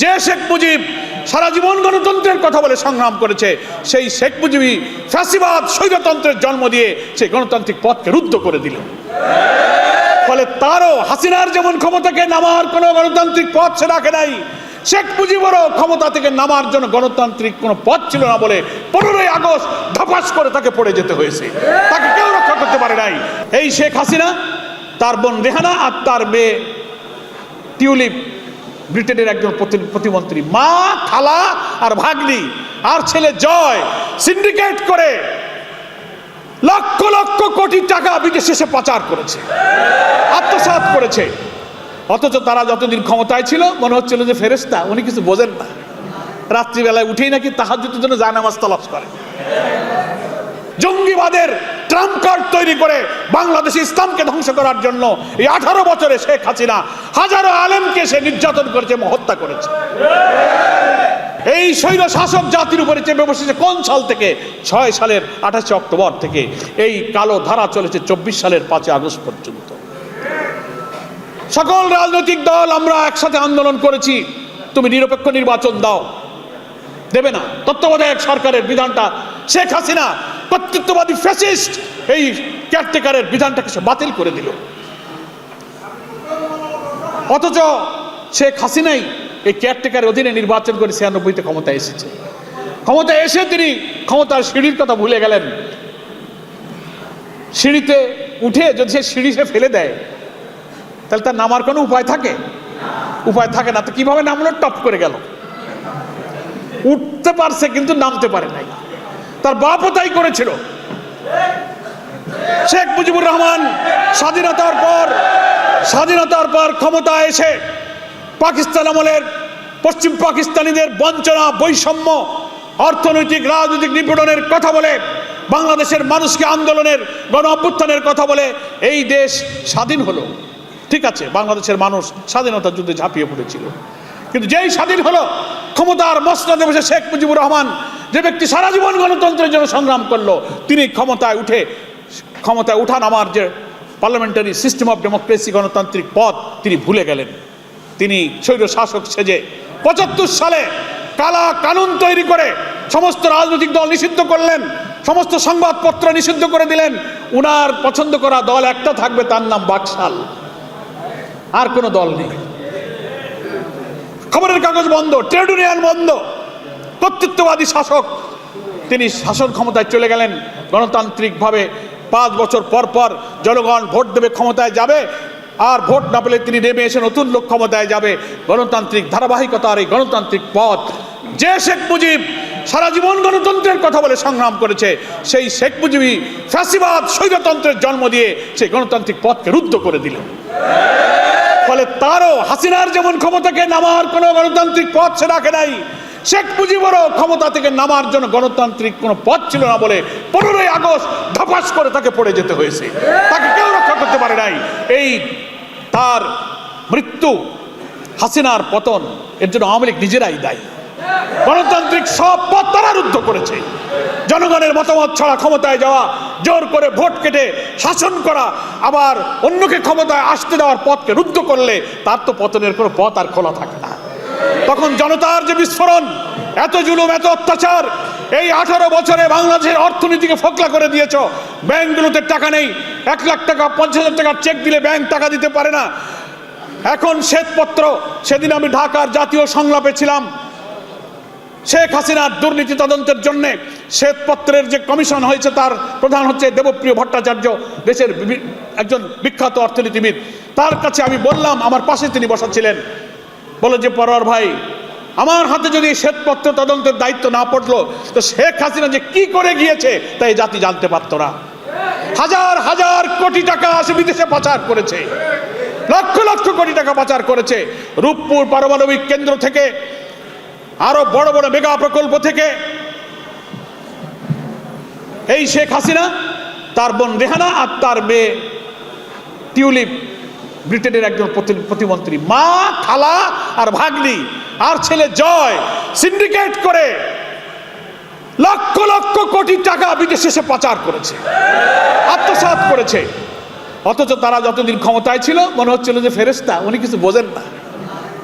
যে শেখ মুজিব সারা জীবন গণতন্ত্রের কথা বলে সংগ্রাম করেছে, সেই শেখ মুজিবই ফ্যাসিবাদ স্বৈরতন্ত্রের জন্ম দিয়ে সেই গণতান্ত্রিক পথকে রুদ্ধ করে দিল। ফলে তারও হাসিনার যেমন ক্ষমতাকে নামার কোনো গণতান্ত্রিক পথ সে রাখে নাই, শেখ মুজিবেরও ক্ষমতা থেকে নামার জন্য গণতান্ত্রিক কোনো পথ ছিল না বলে 15ই আগস্ট ধপাস করে তাকে পড়ে যেতে হয়েছে। তাকে কেউ রক্ষা করতে পারে নাই। এই শেখ হাসিনা, তার বোন রেহানা আর তার মেয়ে টিউলিপ, ব্রিটেনের একজন প্রতিমন্ত্রী, মা, খালা আর ভাগ্নি আর ছেলে জয় সিন্ডিকেট করে লক্ষ লক্ষ কোটি টাকা বিদেশে সে পাচার করেছে, আত্মসাৎ করেছে। অথচ তারা যতদিন ক্ষমতায় ছিল মনে হচ্ছিল যে ফেরেশতা, উনি কিছু বোঝেন না। রাত্রিবেলায় উঠেই নাকি তাহাজ্জুদের জন্য জায়নামাজ তালাশ করে। জঙ্গিবাদের ট্রাম্প কার্ড তৈরি করে বাংলাদেশে ইসলামকে ধ্বংস করার জন্য এই 18 বছরে শেখ হাসিনা হাজারো আলেমকে সে নির্যাতন করেছে, হত্যা করেছে। এই স্বৈর শাসক জাতির উপরে চেপে বসেছে কোন সাল থেকে? 6 সালের 28 অক্টোবর থেকে এই কালো ধারা চলেছে 24 সালের 5 আগস্ট পর্যন্ত। সকল রাজনৈতিক দল আমরা একসাথে আন্দোলন করেছি, তুমি নিরপেক্ষ নির্বাচন দাও, দেবে না। তত্ত্বাবধায়ক সরকারের বিধানটা শেখ হাসিনা কর্তৃত্ববাদী ফ্যাসিস্ট এই কেয়ারটেকারের বিধানটাকে সে বাতিল করে দিল। অথচ শেখ হাসিনাই এই কেয়ারটেকারের অধীনে নির্বাচন করে 96-তে ক্ষমতায় এসেছে। ক্ষমতায় এসে তিনি ক্ষমতার সিঁড়ির কথা ভুলে গেলেন। সিঁড়িতে উঠে যদি সে সিঁড়ি সে ফেলে দেয় তাহলে তার নামার কোনো উপায় থাকে? উপায় থাকে না। তো কিভাবে নামলো? টপ করে গেল। উঠতে পারছে কিন্তু নামতে পারে নাই। তার বাপও তাই করেছিল। শেখ মুজিবুর রহমান স্বাধীনতার পর ক্ষমতায় এসে পাকিস্তান আমলের পশ্চিম পাকিস্তানিদের বঞ্চনা, বৈষম্য, অর্থনৈতিক রাজনৈতিক নিপীড়নের কথা বলে, বাংলাদেশের মানুষকে আন্দোলনের, গণ অভ্যুত্থানের কথা বলে এই দেশ স্বাধীন হলো। ঠিক আছে, বাংলাদেশের মানুষ স্বাধীনতা যুদ্ধে ঝাঁপিয়ে পড়েছিল, কিন্তু যেই স্বাধীন হলো ক্ষমতার মসনদে বসে শেখ মুজিবুর রহমান, যে ব্যক্তি সারা জীবন গণতন্ত্রের জন্য সংগ্রাম করলো, তিনি ক্ষমতায় উঠান আমার যে পার্লামেন্টারি সিস্টেম অফ ডেমোক্রেসি, গণতান্ত্রিক পথ তিনি ভুলে গেলেন। তিনি স্বৈর শাসক সেজে 75 সালে কালা কানুন তৈরি করে সমস্ত রাজনৈতিক দল নিষিদ্ধ করলেন, সমস্ত সংবাদপত্র নিষিদ্ধ করে দিলেন। উনার পছন্দ করা দল একটা থাকবে, তার নাম বাকশাল, আর কোনো দল নেই। খবরের কাগজ বন্ধ, ট্রেড ইউনিয়ন বন্ধ। কর্তৃত্ববাদী শাসক, তিনি শাসন ক্ষমতায় চলে গেলেন গণতান্ত্রিকভাবে। 5 বছর পর পর জনগণ ভোট দেবে, ক্ষমতায় যাবে, আর ভোট না পেলে তিনি নেমে এসে নতুন লোক ক্ষমতায় যাবে। গণতান্ত্রিক ধারাবাহিকতার এই গণতান্ত্রিক পথ, যে শেখ মুজিব সারা জীবন গণতন্ত্রের কথা বলে সংগ্রাম করেছে, সেই শেখ মুজিবই ফ্যাসিবাদ স্বৈরতন্ত্রের জন্ম দিয়ে সেই গণতান্ত্রিক পথকে রুদ্ধ করে দিল। ফলে তারও হাসিনার যেমন ক্ষমতাকে নামার কোনো গণতান্ত্রিক পথ সে রাখে নাই, শেখ মুজিবেরও ক্ষমতা থেকে নামার জন্য গণতান্ত্রিক কোনো পথ ছিল না বলে 15ই আগস্ট ধপাস করে তাকে পড়ে যেতে হয়েছে। তাকে কেউ রক্ষা করতে পারে নাই। এই তার মৃত্যু, হাসিনার পতন, এর জন্য আওয়ামী লীগ নিজেরাই দায়ী। গণতান্ত্রিক সব পথ তারা রুদ্ধ করেছে। জনগণের মতামত ছাড়া ক্ষমতায় যাওয়া, জোর করে ভোট কেটে শাসন করা, আবার অন্যকে ক্ষমতায় আসতে দেওয়ার পথকে রুদ্ধ করলে তার তো পতনের কোনো পথ আর খোলা থাকে না। তখন জনতার যে বিস্ফোরণ, এত জুলুম, এত অত্যাচার, এই 18 বছরে বাংলাদেশের অর্থনীতিকে ফোকলা করে দিয়েছ। ব্যাংকগুলোতে টাকা নেই, 1 লাখ টাকা 50,000 টাকার চেক দিলে ব্যাংক টাকা দিতে পারে না। এখন শ্বেতপত্র, সেদিন আমি ঢাকার জাতীয় সংলাপে ছিলাম, শেখ হাসিনার দুর্নীতি তদন্তের জন্য শ্বেতপত্রের যে কমিশন হয়েছে তার প্রধান হচ্ছে দেবপ্রিয় ভট্টাচার্য, দেশের একজন বিখ্যাত অর্থনীতিবিদ। তার কাছে আমি বললাম, আমার পাশে তিনি বসা ছিলেন, বলে যে পরোয়ার ভাই, আমার হাতে যদি শ্বেতপত্র তদন্তের দায়িত্ব না পড়লো তো শেখ হাসিনা যে কি করে গিয়েছে তাই জাতি জানতে পারতো না। হাজার হাজার কোটি টাকা সে বিদেশে পাচার করেছে, লক্ষ লক্ষ কোটি টাকা পাচার করেছে। রূপপুর পারমাণবিক কেন্দ্র থেকে, আরো বড় বড় মেগা প্রকল্প থেকে। এই শেখ হাসিনা, তার বোন রেহানা আর তার মেয়ে টিউলিপ, ব্রিটেনের একজন প্রতিমন্ত্রী, মা, খালা আর ভাগ্নি আর ছেলে জয় সিন্ডিকেট করে লক্ষ লক্ষ কোটি টাকা বিদেশে সে পাচার করেছে, আত্মসাৎ করেছে। অথচ তারা যতদিন ক্ষমতায় ছিল মনে হচ্ছিল যে ফেরেশতা, উনি কিছু বোঝেন না।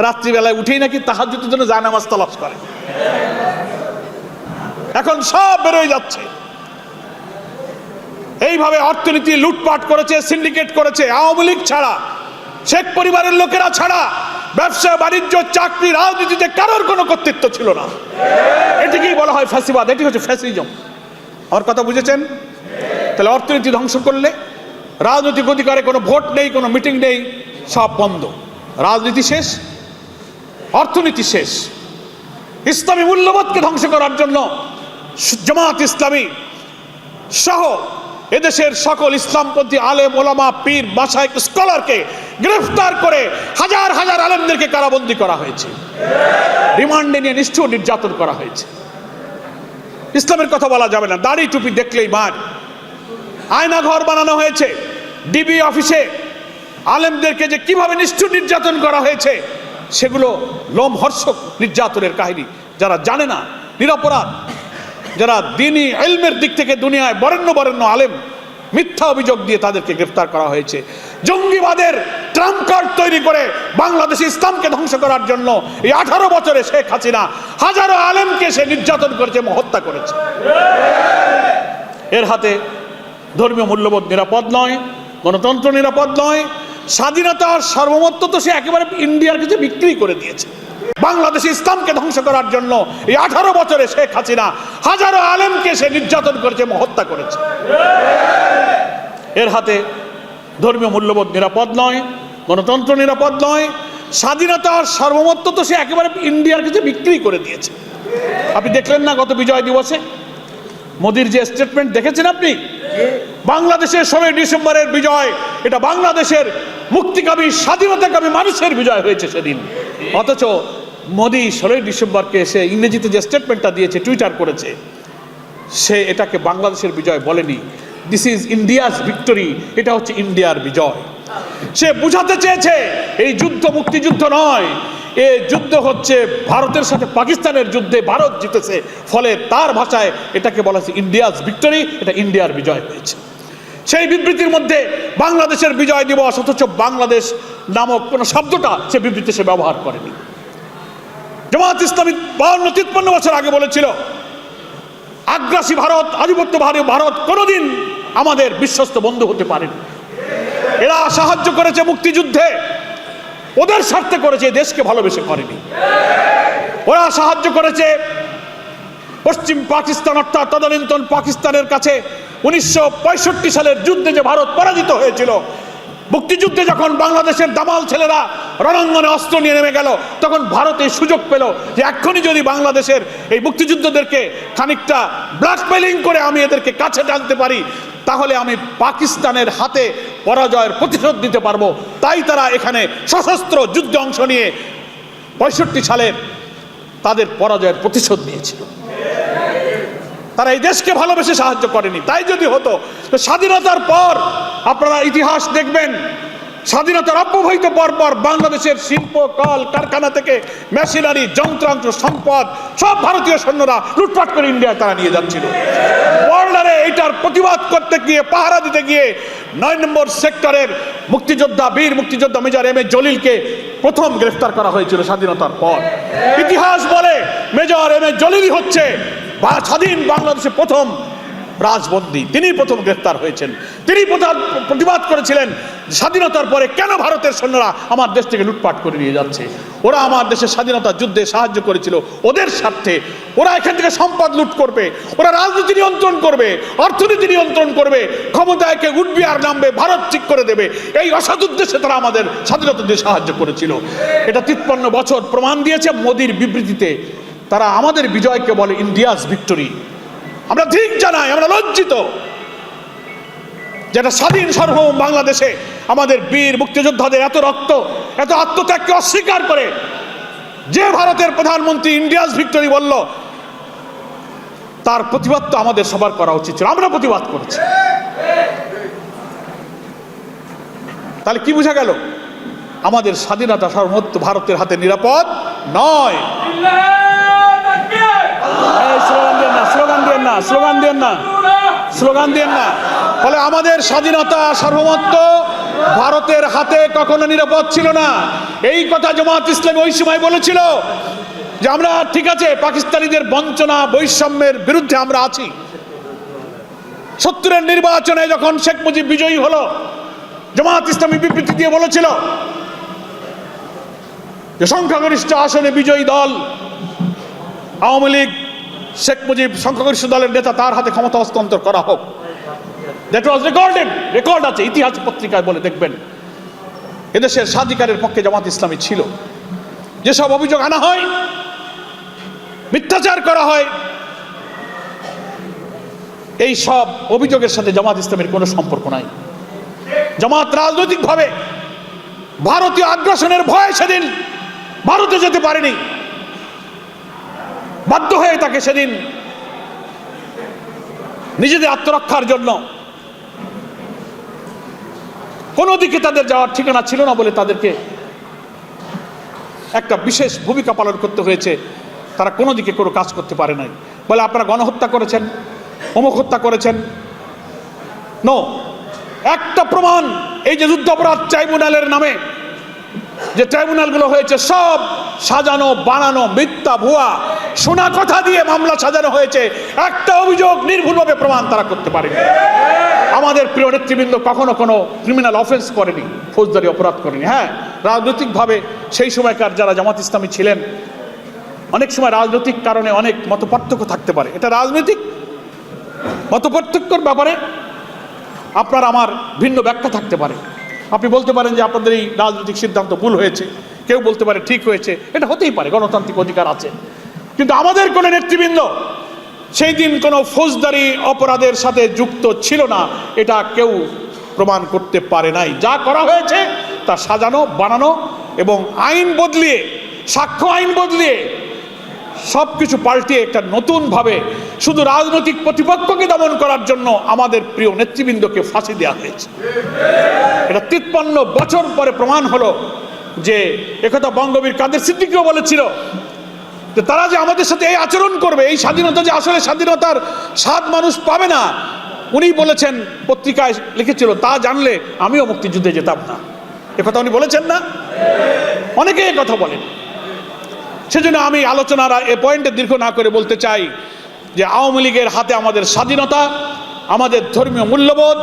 রাত্রিবেলায় উঠেই নাকি তাহাজ্জুদের জন্য জায়নামাজ তালাশ করে। এখন সব বেরোয় যাচ্ছে। এইভাবে অর্থনীতি লুটপাট করেছে, সিন্ডিকেট করেছে আওয়ামী লীগ ছাড়া, শেখ পরিবারের লোকেরা ছাড়া ব্যবসা বাণিজ্য চাকরি রাজনীতিতে কারোর কোনো কর্তৃত্ব ছিল না। এটিকেই বলা হয় ফ্যাসিবাদ, এটি হচ্ছে ফ্যাসিজম। আমার কথা বুঝেছেন? তাহলে অর্থনীতি ধ্বংস করলে, রাজনৈতিক অধিকারে কোনো ভোট নেই, কোনো মিটিং নেই, সব বন্ধ, রাজনীতি শেষ, অর্থনীতি শেষ। ইসলামী মূল্যবোধকে ধ্বংস করার জন্য জামাত ইসলামী সহ এদেশের সকল ইসলামপন্থী আলেম ওলামা পীর মাশায়েখ স্কলারকে গ্রেফতার করে হাজার হাজার আলেমদেরকে কারাবন্দী করা হয়েছে, রিমান্ডে নিয়ে নিষ্ঠুর নির্যাতন করা হয়েছে। ইসলামের কথা বলা যাবে না, দাড়ি টুপি দেখলেই মার। আয়না ঘর বানানো হয়েছে, ডিবি অফিসে আলেমদেরকে যে কিভাবে নিষ্ঠুর নির্যাতন করা হয়েছে সেগুলো লোমহর্ষক নির্যাতনের কাহিনী। যারা জানে না, নিরপরাধ, যারা দ্বীনি ইলমের দিক থেকে দুনিয়ায় বরেণ্য বরেণ্য আলেম, মিথ্যা অভিযোগ দিয়ে তাদেরকে গ্রেফতার করা হয়েছে। জঙ্গিবাদের ট্রাম্প কার্ড তৈরি করে বাংলাদেশে ইসলামকে ধ্বংস করার জন্য এই 18 বছরে শেখ হাসিনা হাজারো আলেমকে সে নির্যাতন করেছে এবং হত্যা করেছে। এর হাতে ধর্মীয় মূল্যবোধ নিরাপদ নয়, গণতন্ত্র নিরাপদ নয়, স্বাধীনতার সার্বভৌমত্ব তো সে একেবারে ইন্ডিয়ার কাছে বিক্রি করে দিয়েছে। বাংলাদেশে ইসলামকে ধ্বংস করার জন্য এই 18 বছরে শেখ হাসিনা হাজারো আলেমকে সে নির্যাতন করেছে এবং হত্যা করেছে। এর হাতে ধর্মীয় মূল্যবোধ নিরাপদ নয়, গণতন্ত্র নিরাপদ নয়, স্বাধীনতার সার্বভৌমত্ব তো সে একেবারে ইন্ডিয়ার কাছে বিক্রি করে দিয়েছে। আপনি দেখলেন না গত বিজয় দিবসে মোদির যে স্টেটমেন্ট দেখেছেন আপনি? বাংলাদেশের 16 ডিসেম্বরের বিজয়, এটা বাংলাদেশের মুক্তিকামী স্বাধীনতাকামী মানুষের বিজয় হয়েছে সেদিন। অথচ মোদি 16 ডিসেম্বরকে সে ইংরেজিতে যে স্টেটমেন্টটা দিয়েছে, টুইটার করেছে, সে এটাকে বাংলাদেশের বিজয় বলেনি। দিস ইজ ইন্ডিয়াস ভিক্টরি, এটা হচ্ছে ইন্ডিয়ার বিজয়। সে বুঝাতে চেয়েছে এই যুদ্ধ মুক্তিযুদ্ধ নয়, এ যুদ্ধ হচ্ছে ভারতের সাথে পাকিস্তানের যুদ্ধে ভারত জিতেছে, ফলে তার ভাষায় এটাকে বলা হচ্ছে ইন্ডিয়াস ভিক্টরি, এটা ইন্ডিয়ার বিজয় হয়েছে। সেই বিবৃতির মধ্যে বাংলাদেশের বিজয় দিবস, অথচ বাংলাদেশ নামক কোনো শব্দটা সে বিবৃতি সে ব্যবহার করেনি। জামাত ইসলামী 52-53 বছর আগে বলেছিল আগ্রাসী ভারত, আধিপত্যবাদী ভারত কোনোদিন আমাদের বিশ্বস্ত বন্ধু হতে পারেনি। এরা সাহায্য করেছে মুক্তিযুদ্ধে, ওদের স্বার্থে করেছে, দেশকে ভালোবেসে করেনি। ওরা সাহায্য করেছে পশ্চিম পাকিস্তান অর্থাৎ তদানীন্তন পাকিস্তানের কাছে 1965 সালের যুদ্ধে যে ভারত পরাজিত হয়েছিল। মুক্তিযুদ্ধে যখন বাংলাদেশের দামাল ছেলেরা রণাঙ্গনে অস্ত্র নিয়ে নেমে গেল, তখন ভারত এই সুযোগ পেল যে এক্ষুনি যদি বাংলাদেশের এই মুক্তিযুদ্ধদেরকে খানিকটা ব্ল্যাকমেলিং করে আমি এদেরকে কাছে টানতে পারি, তাহলে আমি পাকিস্তানের হাতে পরাজয়ের প্রতিশোধ দিতে পারবো। তাই তারা এখানে সশস্ত্র যুদ্ধে অংশ নিয়ে 65 সালের তাদের পরাজয়ের প্রতিশোধ নিয়েছিল। তারা এই দেশকে ভালোবেসে সাহায্য করেনি। তাই যদি হতো তো স্বাধীনতার পর আপনারা ইতিহাস দেখবেন, স্বাধীনতার অব্যবহিত পর বাংলাদেশের শিল্প কল কারখানা থেকে মেশিনারি যন্ত্রাংশ সম্পদ সব ভারতীয় সৈন্যরা লুটপাট করে ইন্ডিয়ায় তারা নিয়ে যাচ্ছিল। বর্ডারে এইটার প্রতিবাদ করতে গিয়ে, পাহারা দিতে গিয়ে 9 নম্বর সেক্টরের মুক্তিযোদ্ধা, বীর মুক্তিযোদ্ধা মেজর এম এ জলিলকে প্রথম গ্রেফতার করা হয়েছিল স্বাধীনতার পর। ইতিহাস বলে মেজর এম এ জলিলই হচ্ছে স্বাধীন বাংলাদেশে প্রথম রাজবন্দী, তিনি প্রথম গ্রেফতার হয়েছেন। তিনি প্রতিবাদ করেছিলেন স্বাধীনতার পরে কেন ভারতের সৈন্যরা আমার দেশ থেকে লুটপাট করে নিয়ে যাচ্ছে। ওরা আমার দেশের স্বাধীনতা যুদ্ধে সাহায্য করেছিল ওদের স্বার্থে। ওরা এখান থেকে সম্পদ লুট করবে, ওরা রাজনীতি নিয়ন্ত্রণ করবে, অর্থনীতি নিয়ন্ত্রণ করবে, ক্ষমতায় কে উঠবে আর নামবে ভারত ঠিক করে দেবে, এই অসৎ উদ্দেশ্যে তারা আমাদের স্বাধীনতা দিয়ে সাহায্য করেছিল। এটা 53 বছর প্রমাণ দিয়েছে মোদির বিবৃতিতে। তারা আমাদের বিজয়কে বলে ইন্ডিয়াস ভিক্টরি। আমরা ঠিক জানাই, আমরা লজ্জিত যেটা স্বাধীন সার্বভৌম বাংলাদেশে আমাদের বীর মুক্তিযোদ্ধাদের এত রক্ত, এত আত্মত্যাগকে অস্বীকার করে যে ভারতের প্রধানমন্ত্রী ইন্ডিয়াস ভিক্টরি বলল, তার প্রতিবাদ তো আমাদের সবার করা উচিত ছিল। আমরা প্রতিবাদ করেছি। তাহলে কি বোঝা গেল? আমাদের স্বাধীনতা সার্বভৌমত্ব ভারতের হাতে নিরাপদ নয়। স্লোগান দেন না। ফলে আমাদের স্বাধীনতা সার্বভৌমত্ব ভারতের হাতে কখনো নিরাপদ ছিল না। এই কথা জামাত ইসলামী ওই সময় বলেছিল যে আমরা ঠিক আছে পাকিস্তানিদের বঞ্চনা বৈষম্যের বিরুদ্ধে আমরা আছি। 70-এর নির্বাচনে যখন শেখ মুজিব বিজয়ী হলো, জামাত ইসলামী বিবৃতি দিয়ে বলেছিল যে সংখ্যাগরিষ্ঠ আসনে বিজয়ী দল আওয়ামী লীগ, শেখ মুজিব সংখ্যাগরিষ্ঠ দলের নেতা, তার হাতে ক্ষমতা হস্তান্তর করা হোক। দ্যাট ওয়াজ রেকর্ডেড, রেকর্ড আছে, ইতিহাস পত্রিকায় বলে দেখবেন। এদেশের স্বাধিকারের পক্ষে জামাত ইসলামী ছিল। যেসব অভিযোগ আনা হয়, মিথ্যাচার করা হয়, এই সব অভিযোগের সাথে জামাত ইসলামের কোনো সম্পর্ক নাই। জামাত রাজনৈতিকভাবে ভারতীয় আগ্রাসনের ভয়ে সেদিন ভারতে যেতে পারেনি। বাধ্য হয়ে তাকে সেদিন নিজেদের আত্মরক্ষার জন্য কোনো দিকে তাদের যাওয়ার ঠিকানা ছিল না বলে তাদেরকে একটা বিশেষ ভূমিকা পালন করতে হয়েছে। তারা কোনো দিকে কোনো কাজ করতে পারে নাই বলে আপনারা গণহত্যা করেছেন, অমুক হত্যা করেছেন। নো, একটা প্রমাণ, এই যে যুদ্ধাপরাধ ট্রাইব্যুনালের নামে যে ট্রাইব্যুনালগুলো হয়েছে সব সাজানো, বানানো, মিথ্যা, ভুয়া, শোনা কথা দিয়ে মামলা সাজানো হয়েছে। একটা অভিযোগ নির্ভুলভাবে প্রমাণ তারা করতে পারেনি। আমাদের প্রিয় নেতৃবৃন্দ কখনো কোনো ক্রিমিনাল অফেন্স করেনি, ফৌজদারি অপরাধ করেনি। হ্যাঁ, রাজনৈতিকভাবে সেই সময়কার যারা জামাত ইসলামী ছিলেন, অনেক সময় রাজনৈতিক কারণে অনেক মতপার্থক্য থাকতে পারে। এটা রাজনৈতিক মতপার্থক্যের ব্যাপারে আপনার আমার ভিন্ন ব্যাখ্যা থাকতে পারে। আপনি বলতে পারেন যে আপনাদের এই রাজনৈতিক সিদ্ধান্ত ভুল হয়েছে, কেউ বলতে পারে ঠিক হয়েছে। এটা হতেই পারে, গণতান্ত্রিক অধিকার আছে। কিন্তু আমাদের কোনো নেতৃবৃন্দ সেই দিন কোনো ফৌজদারি অপরাধের সাথে যুক্ত ছিল না, এটা কেউ প্রমাণ করতে পারে নাই। যা করা হয়েছে তা সাজানো, বানানো এবং আইন বদলিয়ে, সাক্ষ্য আইন বদলিয়ে সব কিছু পাল্টিয়ে একটা নতুনভাবে শুধু রাজনৈতিক প্রতিপক্ষকে দমন করার জন্য আমাদের প্রিয় নেতৃবৃন্দকে ফাঁসি দেওয়া হয়েছে। এটা 53 বছর পরে প্রমাণ হলো যে একথা বঙ্গবীর কাদের সিদ্দিকীও বলেছিল যে তারা যে আমাদের সাথে এই আচরণ করবে, এই স্বাধীনতা যে আসলে স্বাধীনতার স্বাদ মানুষ পাবে না, উনি বলেছেন, পত্রিকায় লিখেছিল, তা জানলে আমিও মুক্তিযুদ্ধে যেতাম না। একথা উনি বলেছেন না? অনেকে কথা বলেন। সেজন্য আমি আলোচনার এ পয়েন্টে দীর্ঘ না করে বলতে চাই যে আওয়ামী লীগের হাতে আমাদের স্বাধীনতা, আমাদের ধর্মীয় মূল্যবোধ,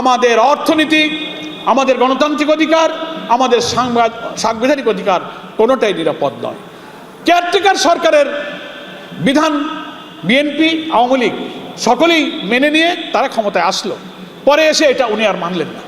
আমাদের অর্থনীতি, আমাদের গণতান্ত্রিক অধিকার, আমাদের সাংবিধানিক অধিকার কোনোটাই নিরাপদ নয়। কেয়ারটেকার সরকারের বিধান বিএনপি, আওয়ামী লীগ সকলেই মেনে নিয়ে তারা ক্ষমতায় আসলো, পরে এসে এটা উনি আর মানলেন না।